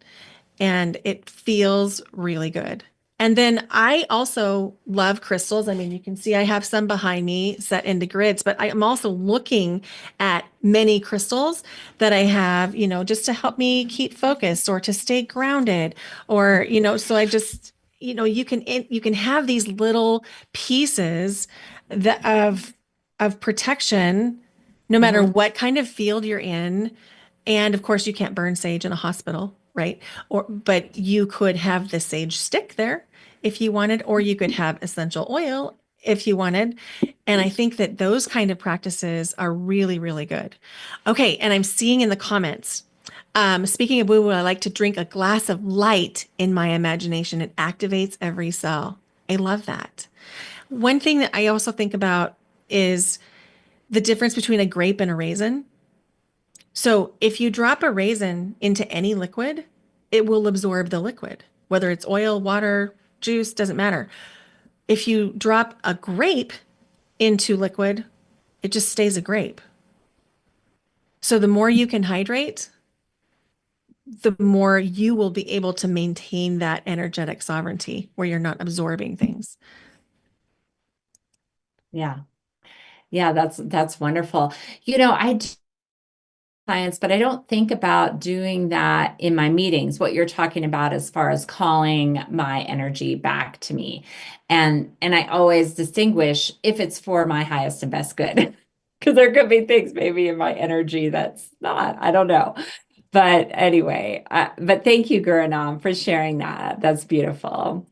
and it feels really good. And then I also love crystals. I mean, you can see I have some behind me set into grids, but I am also looking at many crystals that I have, just to help me keep focused or to stay grounded or, so I just, you can have these little pieces that of protection no matter Mhm. what kind of field you're in. And of course, you can't burn sage in a hospital, right? But you could have the sage stick there if you wanted, or you could have essential oil if you wanted. And I think that those kind of practices are really, really good. Okay, and I'm seeing in the comments, speaking of woo woo, I like to drink a glass of light in my imagination. It activates every cell. I love that. One thing that I also think about is the difference between a grape and a raisin. So if you drop a raisin into any liquid, it will absorb the liquid, whether it's oil, water, juice, doesn't matter. If you drop a grape into liquid, it just stays a grape. So the more you can hydrate, the more you will be able to maintain that energetic sovereignty where you're not absorbing things. Yeah. Yeah, that's wonderful. I do science, but I don't think about doing that in my meetings, what you're talking about as far as calling my energy back to me. And I always distinguish if it's for my highest and best good. Because there could be things maybe in my energy that's not, I don't know. But anyway, but thank you, Guranam, for sharing that. That's beautiful.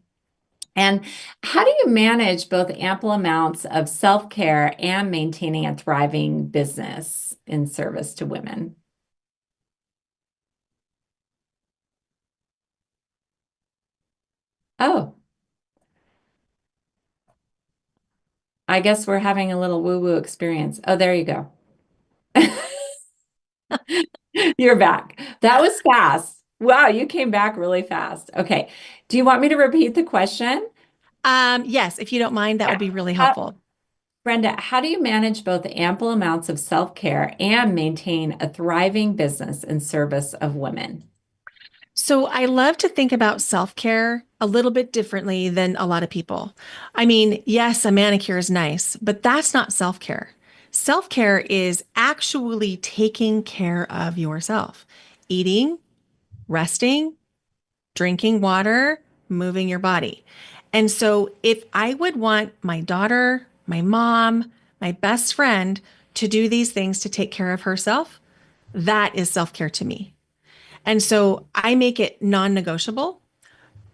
And how do you manage both ample amounts of self-care and maintaining a thriving business in service to women? Oh, I guess we're having a little woo-woo experience. Oh, there you go. You're back. That was fast. Wow, you came back really fast. Okay. Do you want me to repeat the question? Yes, if you don't mind, that Yeah. would be really How, helpful. Brenda, how do you manage both ample amounts of self-care and maintain a thriving business in service of women? So I love to think about self-care a little bit differently than a lot of people. I mean, yes, a manicure is nice, but that's not self-care. Self-care is actually taking care of yourself, eating, resting, drinking water, moving your body. And so if I would want my daughter, my mom, my best friend to do these things to take care of herself, that is self-care to me. And so I make it non-negotiable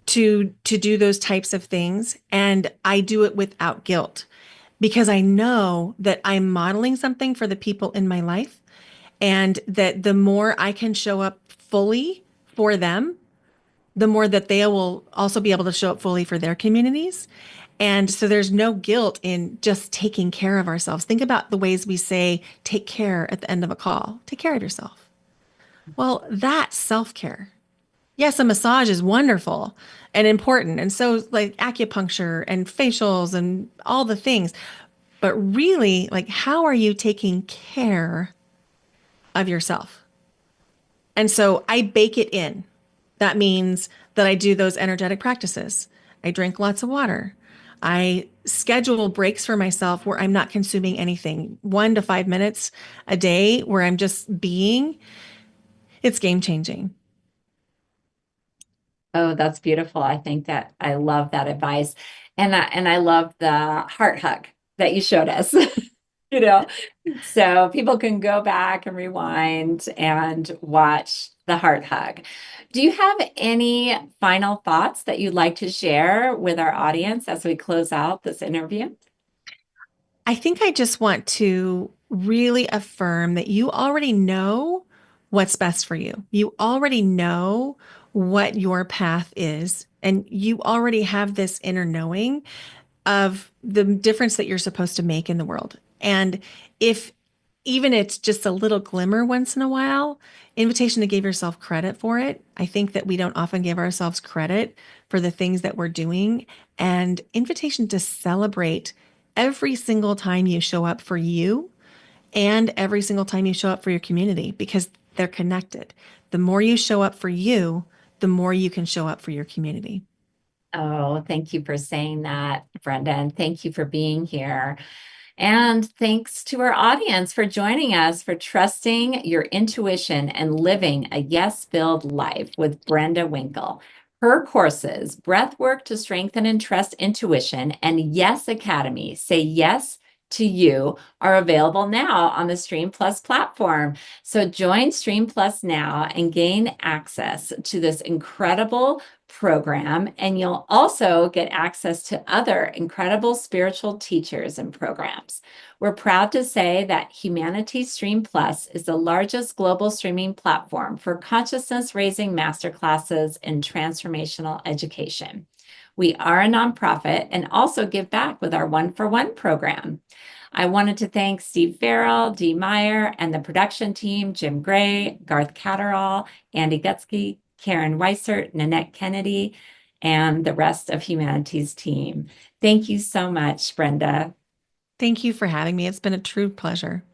to do those types of things and I do it without guilt because I know that I'm modeling something for the people in my life and that the more I can show up fully for them, the more that they will also be able to show up fully for their communities. And so there's no guilt in just taking care of ourselves. Think about the ways we say take care at the end of a call. Take care of yourself. Well, that's self-care. Yes, a massage is wonderful and important. And so like acupuncture and facials and all the things. But really, like how are you taking care of yourself? And so I bake it in. That means that I do those energetic practices. I drink lots of water. I schedule breaks for myself where I'm not consuming anything, 1 to 5 minutes a day where I'm just being. It's game changing. Oh, that's beautiful. I think that I love that advice. And I love the heart hug that you showed us. you know, so people can go back and rewind and watch the heart hug. Do you have any final thoughts that you'd like to share with our audience as we close out this interview? I think I just want to really affirm that you already know what's best for you. You already know what your path is, and you already have this inner knowing. of the difference that you're supposed to make in the world. And if even it's just a little glimmer once in a while, invitation to give yourself credit for it. I think that we don't often give ourselves credit for the things that we're doing, and invitation to celebrate every single time you show up for you and every single time you show up for your community, because they're connected. The more you show up for you, the more you can show up for your community. Oh, thank you for saying that, Brenda, and thank you for being here. And thanks to our audience for joining us, for trusting your intuition and living a yes-filled life with Brenda Winkle. Her courses, Breathwork to Strengthen and Trust Intuition, and Yes Academy, Say Yes to You, are available now on the Stream Plus platform. So join Stream Plus now and gain access to this incredible program, and you'll also get access to other incredible spiritual teachers and programs. We're proud to say that Humanity Stream Plus is the largest global streaming platform for consciousness-raising masterclasses in transformational education. We are a nonprofit and also give back with our one-for-one program. I wanted to thank Steve Farrell, Dee Meyer, and the production team, Jim Gray, Garth Catterall, Andy Gutsky, Karen Weissert, Nanette Kennedy, and the rest of Humanity's team. Thank you so much, Brenda. Thank you for having me. It's been a true pleasure.